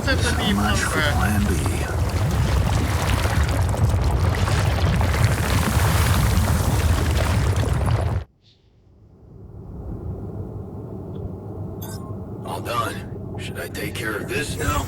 это немного. All done. Should I take care of this now?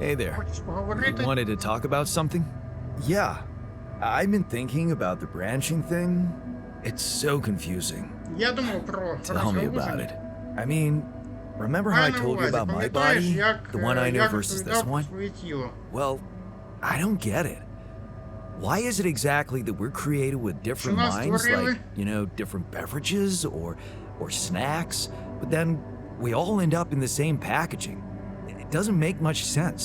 Hey there. Хочеш You поговорити? wanted to talk about something? Yeah. I've been thinking about the branching thing. It's so confusing. Я думав про Tell me about it. розгалуження. I mean, remember how I Маю на told you увазі, about my пам'ятаєш, body? як The one I know я versus this розповідав про one? своє тіло? Well, I don't get it. Why is it exactly that we're created with different нас minds, створили? like, you know, different beverages or snacks, but then we all end up in the same packaging? It doesn't make much sense.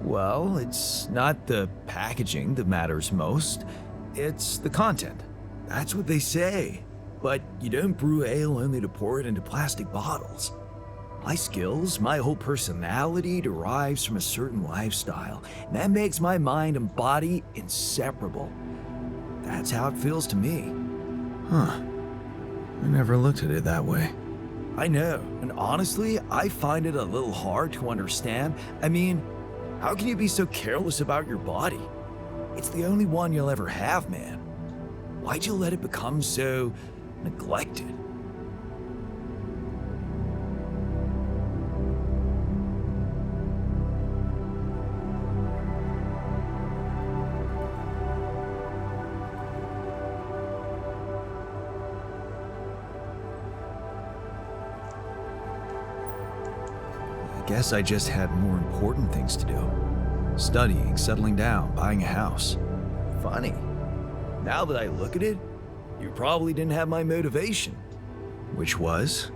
Well, it's not the packaging that matters most, it's the content. That's what they say. But you don't brew ale only to pour it into plastic bottles. My skills, my whole personality derives from a certain lifestyle, and that makes my mind and body inseparable. That's how it feels to me. Huh. I never looked at it that way. I know, and honestly, I find it a little hard to understand. I mean, how can you be so careless about your body? It's the only one you'll ever have, man. Why'd you let it become so neglected? I guess I just had more important things to do. Studying, settling down, buying a house. Funny. Now that I look at it, you probably didn't have my motivation. Which was?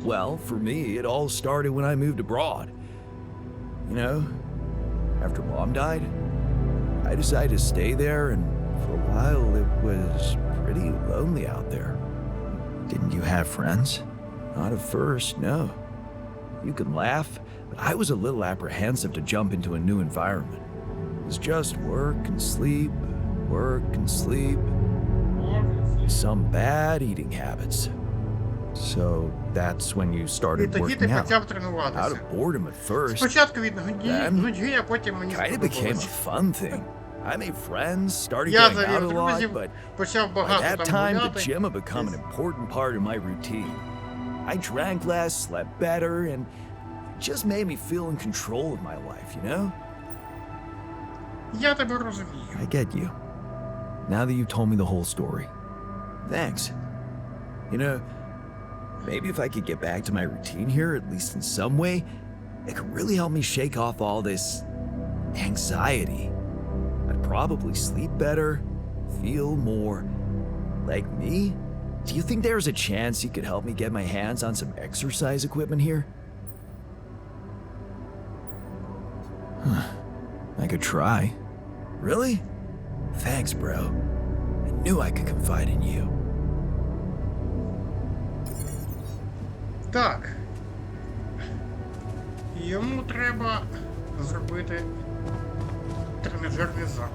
Well, for me, it all started when I moved abroad. You know, after Mom died, I decided to stay there, and for a while it was pretty lonely out there. Didn't you have friends? Not at first, no. You can laugh, but I was a little apprehensive to jump into a new environment. It was just work and sleep, some bad eating habits. So that's when you І started тоді ти working out. почав Out тренуватися. of boredom at first, Спочатку від Then, нудьги, а потім мені kind of became a сподобалось. fun thing. I made friends, started Я getting out завів a lot, друзів, but почав by багато that там time the гуляти. gym had become an important part of my routine. I drank less, slept better, and it just made me feel in control of my life, you know? Я тебе розумію. I get you. Now that you told me the whole story. Thanks. You know, maybe if I could get back to my routine here, at least in some way, it could really help me shake off all this anxiety. I'd probably sleep better, feel more like me. Do you think there's a chance you could help me get my hands on some exercise equipment here? I could try. Really? Thanks, bro. I knew I could confide in you. Так. Йому треба зробити тренажерний зал.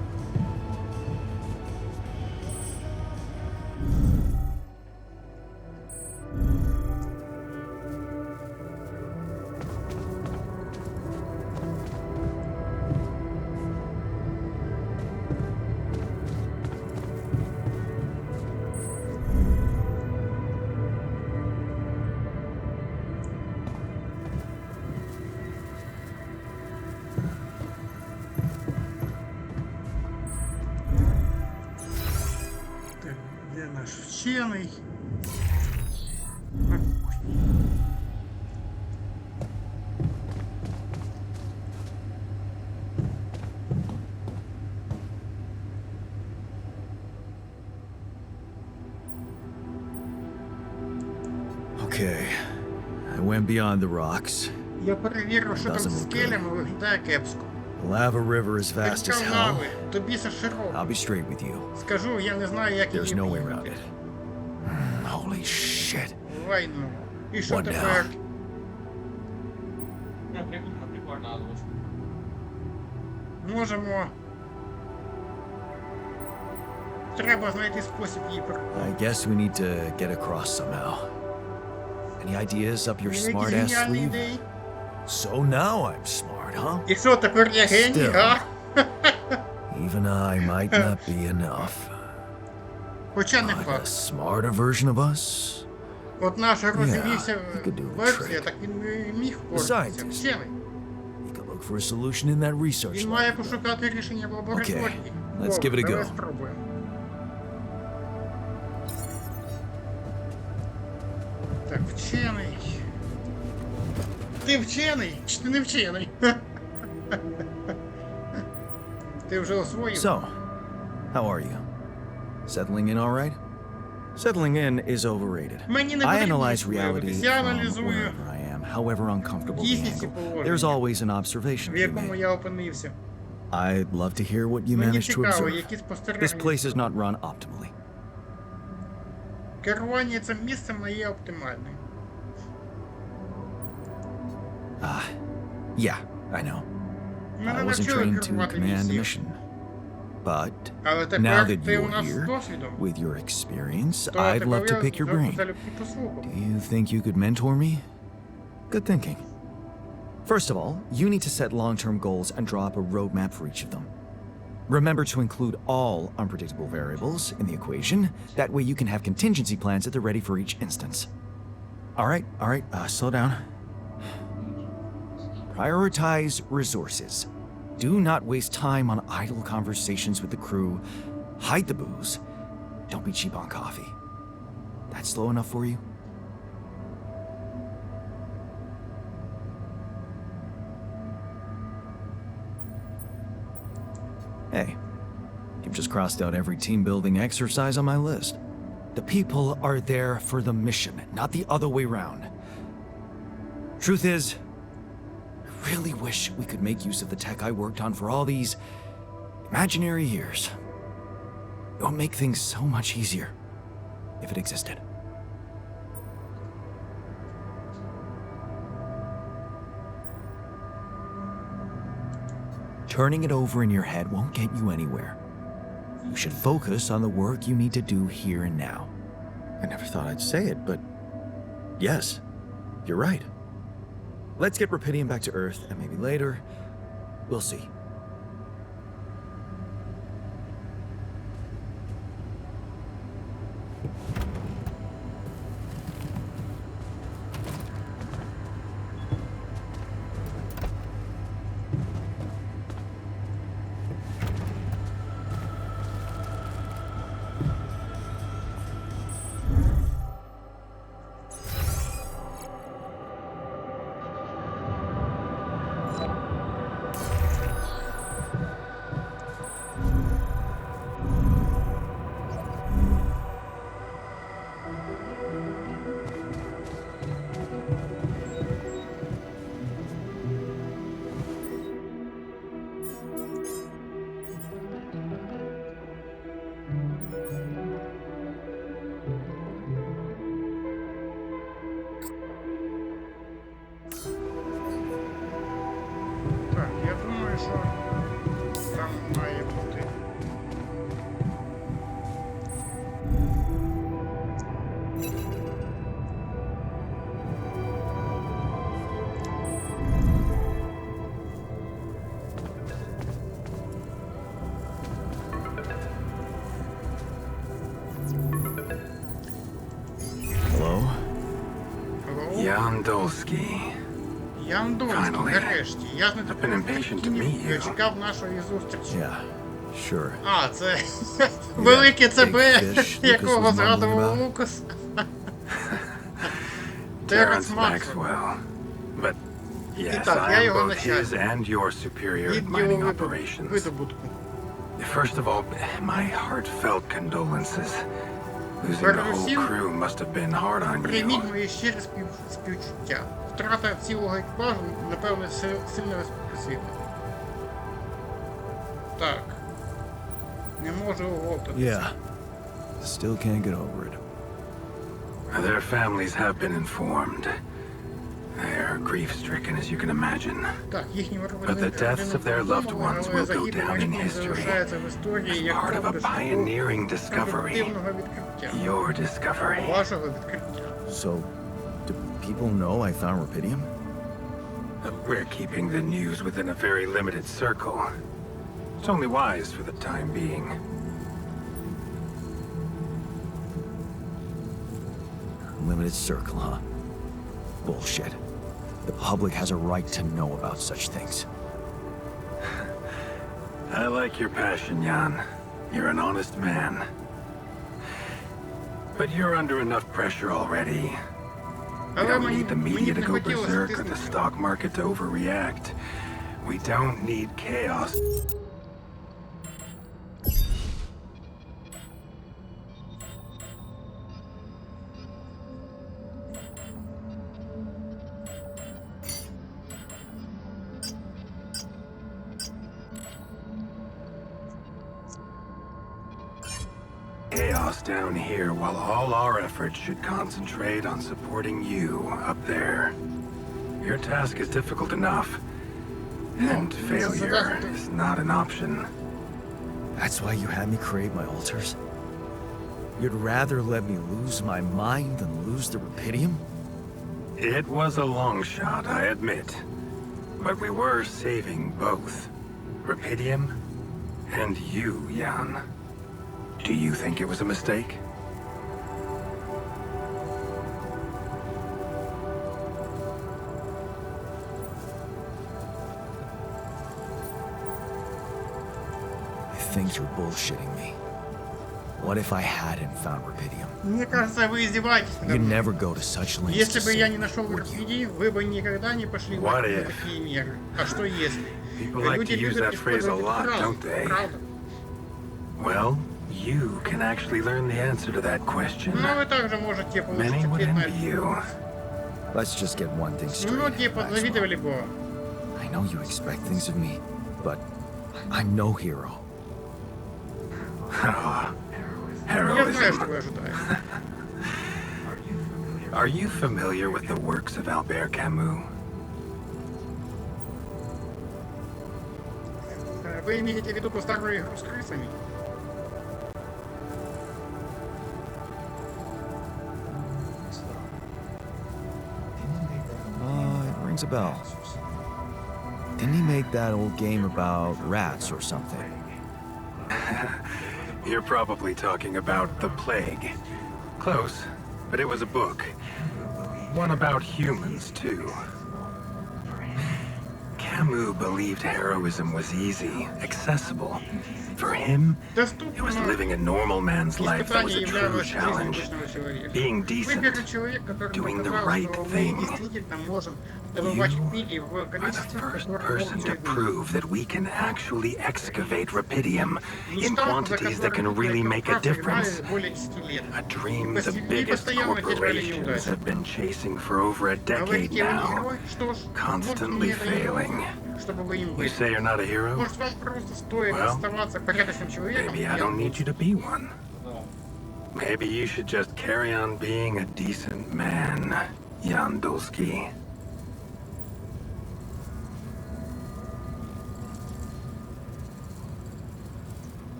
Так, де наш вчений? Okay, and beyond the rocks. Я перевірив, що там з скелями виглядає кепсько. The lava river is vast as hell. Канави, тобі це широко. I'll be straight with you. Скажу, я не знаю, як її There's no way around об'їхати. it. Holy shit. Вайну. І що What тепер? Можемо... Треба знайти спосіб її I guess we need to get across somehow. Any ideas up your Якісь smart ass геніальні sleeve? ідеї? So now I'm smart, huh? І що, тепер я геній, Still. а? Even I might not be enough. Хоча не But a факт. smarter version of us? От наша розвівся you could do the версія, trick. так він міг впоратися. Scientist. Вчений. You could look for a solution in that research Він має lab. пошукати рішення в лабораторії. Okay, let's give it a Давай go. спробуємо. Так, вчений. Ти вчений? Чи ти не вчений? Ти вже освоїв? So, how are you? Settling in all right? Settling in is overrated. Мені не I потрібно analyze reality освоюватись. Я from аналізую wherever I am, however uncomfortable the дійсність і angle. положення, There's always an observation в to be якому made. я опинився. I'd love to hear what you Мені managed to цікаво, observe. які This спостереження. place is not run optimally. Керування цим місцем не є оптимальним. Yeah, I know. Мене I wasn't навчили trained to керувати command a місією. mission. But Але now тепер that ти у you're нас з here, досвідом. with your experience, То I'd тебе love to я pick your brain. залюбки послухав. Do you think you could mentor me? Good thinking. First of all, you need to set long-term goals and draw up a roadmap for each of them. Remember to include all unpredictable variables in the equation. That way you can have contingency plans at the ready for each instance. All right, slow down. Prioritize resources. Do not waste time on idle conversations with the crew. Hide the booze. Don't be cheap on coffee. That slow enough for you? Hey, you've just crossed out every team-building exercise on my list. The people are there for the mission, not the other way round. Truth is, I really wish we could make use of the tech I worked on for all these imaginary years. It would make things so much easier if it existed. Turning it over in your head won't get you anywhere. You should focus on the work you need to do here and now. I never thought I'd say it, but yes, you're right. Let's get Rapidian back to Earth, and maybe later, we'll see. Так, я думаю, що там має бути. Hello? Алло? Яндолський. Яндольський, Finally. нарешті. Я з been нетерпінням impatient to meet you. чекав нашої зустрічі. Yeah, sure. А, це велике ЦБ, Big fish Lucas якого was згадував mumbling Лукас. Terrence Теренс Максвелл. Maxwell. But yes, Итак, I я am його both начальник. his and your superior Від at mining його operations. видобутку. First of all, my heartfelt condolences. Losing the whole Передусім, crew must have been hard on прийміть you. моє щире співчуття. Втрата цілого екіпажу, напевно, сильно вас просвітла. Так. Не можу оговтатися. Yeah. Still can't get over it. Their families have been informed. They're grief-stricken, as you can imagine. Так, їхні But the deaths of their loved ones will go down in history as part of a pioneering discovery. Your discovery. Вашого відкриття. So, do people know I found rubidium? We're keeping the news within a very limited circle. It's only wise for the time being. Limited circle, huh? Bullshit. The public has a right to know about such things. I like your passion, Jan. You're an honest man. But you're under enough pressure already. We don't need the media to go berserk or the stock market to overreact. We don't need chaos. Chaos down here while all our efforts should concentrate on supporting you up there. Your task is difficult enough, and failure is not an option. That's why you had me create my altars? You'd rather let me lose my mind than lose the rubidium? It was a long shot, I admit. But we were saving both. Rubidium and you, Jan. Do you think it was a mistake? I think you're bullshitting me. What if I hadn't found rubidium? Мне кажется, вы издеваетесь надо You'd мной. never go to such lengths Если to бы я save не me, нашел would you? руководителей, вы бы никогда не пошли What на if? такие меры. А что если? People like to use that phrase a lot, don't they? Правда. Well, you can actually learn the answer to that question. Но вы также можете получить Many would ответ на envy этот you. вопрос. Let's just get one thing straight. Многие Maxwell. позавидовали бы вам. I know you expect things of me, but I'm no hero. Ah, Я знаю, что heroism. вы ожидаете. Are you familiar with the works of Albert Camus? Вы имеете в виду ту старую игру с крысами? It rings a bell. Didn't he make that old game about rats or something? You're probably talking about The Plague. Close, but it was a book. One about humans, too. Camus believed heroism was easy, accessible. For him, it was living a normal man's life that was a true challenge. Being decent, doing the right thing. You are the first person to prove that we can actually excavate rubidium in quantities that can really make a difference. A dream the biggest corporations have been chasing for over a decade now, constantly failing. You say you're not a hero? Может, вам просто стоит Well, оставаться порядочным человеком? Maybe I don't need you to be one. Maybe you should just carry on being a decent man, Jan Dulski.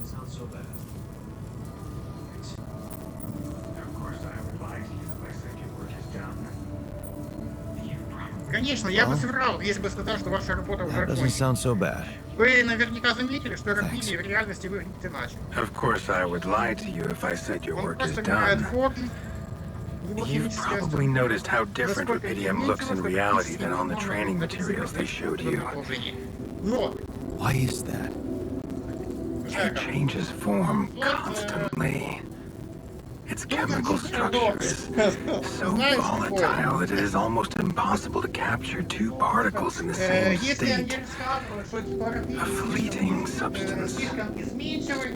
Sounds so bad. Of course, I would lie to you if I said your work is done. You probably Конечно, я бы соврал, если бы сказал, что ваша работа уже That doesn't окончена. sound so bad. Вы наверняка заметили, что рабили в реальности выглядит иначе. Of course, I would lie to you if I said your Он work is просто меняет done. форму. Его You've химическое probably noticed how different насколько rubidium looks in насколько reality сильно than on the он training находится materials they showed you. положении. Но Why is that? It changes form constantly. Its chemical structure is so volatile that it is almost impossible to capture two particles in the same если state. Ангель сказал, что эти параболы A fleeting substance. слишком изменчивы,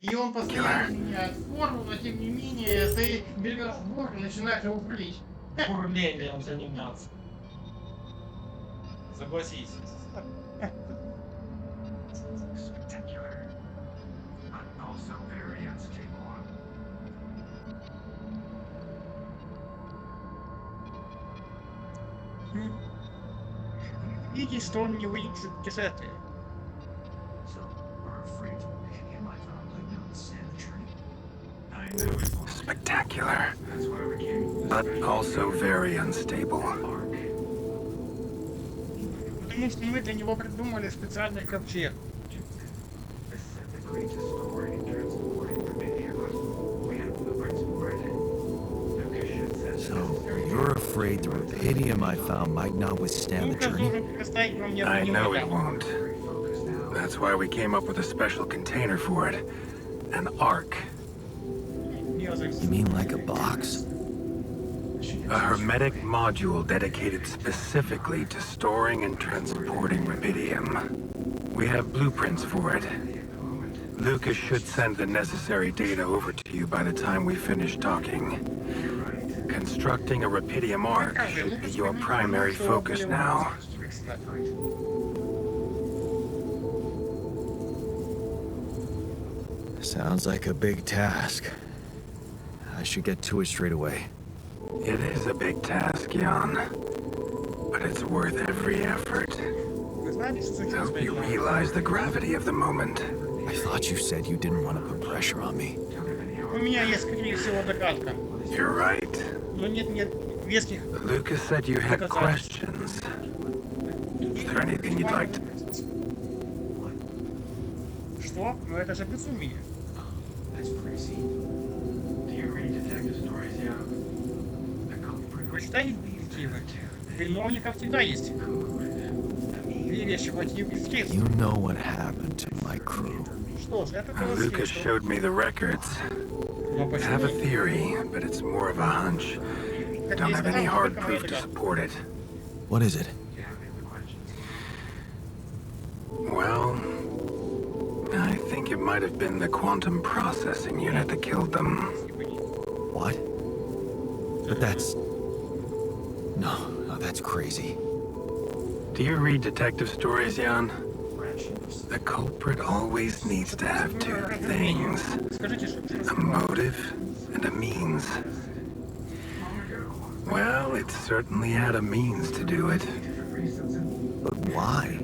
и он он постоянно меняет форму, но тем не менее ты берешь бур и начинаешь его брить. Бурлением заниматься. Согласись. Spectacular, but also very unstable. Видишь, что он не выйдет путешествие. So, we're afraid to make him like not stand the journey. I know it won't. Spectacular, That's why we came. but also very unstable. Потому что мы для него придумали специальный ковчег. Specifically to store and transporting the media. We have blueprints for it. Lucas should So, you're afraid the rubidium I found might not withstand the Лукас journey? должен предоставить вам I know it необходимый won't. focus now. That's why we came up with a special container for it. An ark. You mean like a box? A hermetic module dedicated specifically to storing and transporting rubidium. We have blueprints for it. Lucas should send the necessary data over to you by the time we finish talking. Constructing a rubidium ark should be your primary focus now. Sounds like a big task. I should get to it straight away. It is a big task, Jan, but it's worth every effort. Вы знаете, что I hope you сейчас realize the gravity of the moment. I thought you said you didn't want to put pressure on me. У меня есть, скорее всего, догадка. You're right. Но нет веских. Lucas said you had questions. Is there anything you'd like to... Что? Ну это же безумие. That's crazy. Do you read detective stories, yeah? The culprit. Вы читаете детективы? Виновников всегда есть. Верящий мотив естественно. You know what happened to my crew. Что ж, это было Lucas слишком. showed me the records. Но I have a почему? theory, but it's more of a hunch. Don't have any hard proof to support it. What is it? You have any questions? Well, I think it might have been the quantum processing unit that killed them. What? But that's... No, that's crazy. Do you read detective stories, Jan? The culprit always needs to have two things. Скажите, что A motive and a means. Well, it certainly had a means to do it. But why?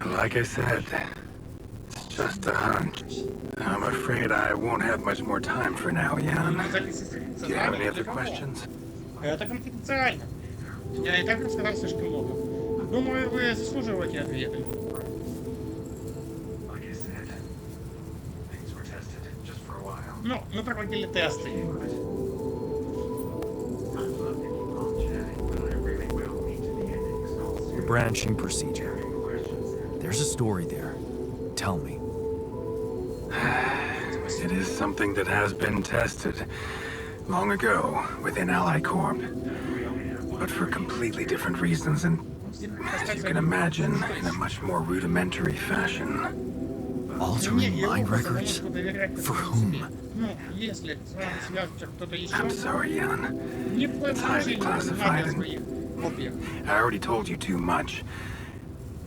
Like I said, it's just a hunch. I'm afraid I won't have much more time for now, Jan. Do you have any other questions? Это конфиденциально. Я и так рассказал слишком много. Думаю, вы заслуживаете ответы. Like I said, things were tested just for a while. Ну, мы проводили тесты. I'd love to keep on chatting, but I really will need to be ending this call soon. Branching procedure. Any questions? There's a story there. Tell me. It is something that has been tested long ago within Ally Corp, but for completely different reasons and, as you can imagine, in a much more rudimentary fashion. Altering mind records? For whom? Ну, если с вами свяжется кто-то еще, I'm sorry, Jan. ни в коем It's highly случае не classified упоминайте о and- своих копиях. I already told you too much.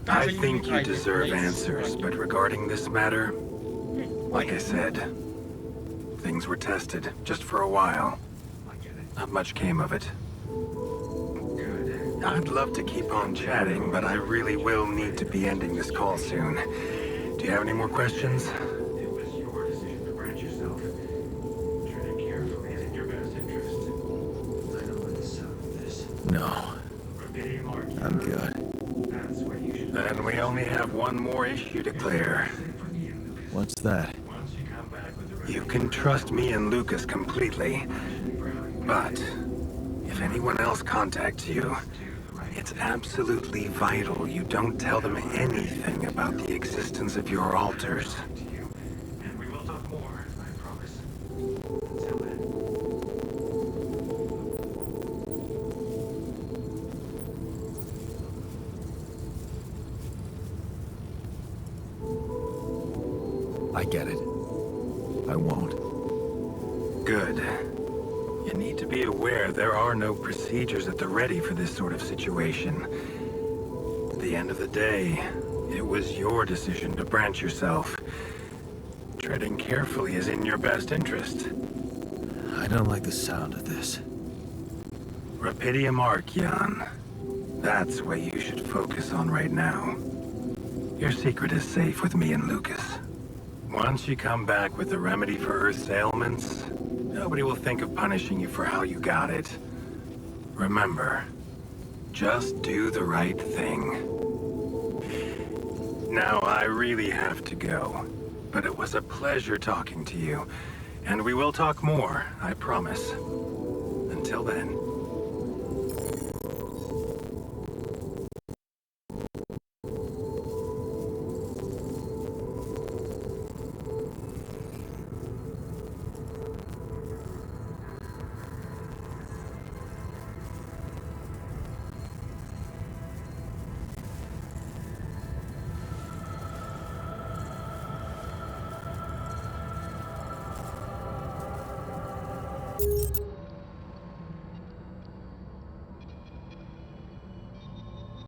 I think you deserve answers, but regarding this matter, like I said, things were tested just for a while. Not much came of it. Good. I'd love to keep on chatting, but I really will need to be ending this call soon. Do you have any more questions? It was your decision to branch yourself. Tread it carefully and in your best interest. I don't want to settle this. No, Rubidium arc. I'm good. That's what you should Then we only have one more issue to clear. from you, Lucas. What's that? Once you come back with the rest You can trust me and Lucas completely, but if anyone else contacts you, it's absolutely vital you don't tell them anything about the existence of your altars. to you, and we will talk more, I promise. Until then. I get it. I won't. Good. You need to be aware there are no procedures at the ready for this sort of situation. At the end of the day, it was your decision to branch yourself. Treading carefully is in your best interest. I don't like the sound of this. Rapidium arc, Jan. That's what you should focus on right now. Your secret is safe with me and Lucas. Once you come back with the remedy for Earth's ailments, nobody will think of punishing you for how you got it. Remember, just do the right thing. Now, I really have to go, but it was a pleasure talking to you, and we will talk more, I promise. Until then.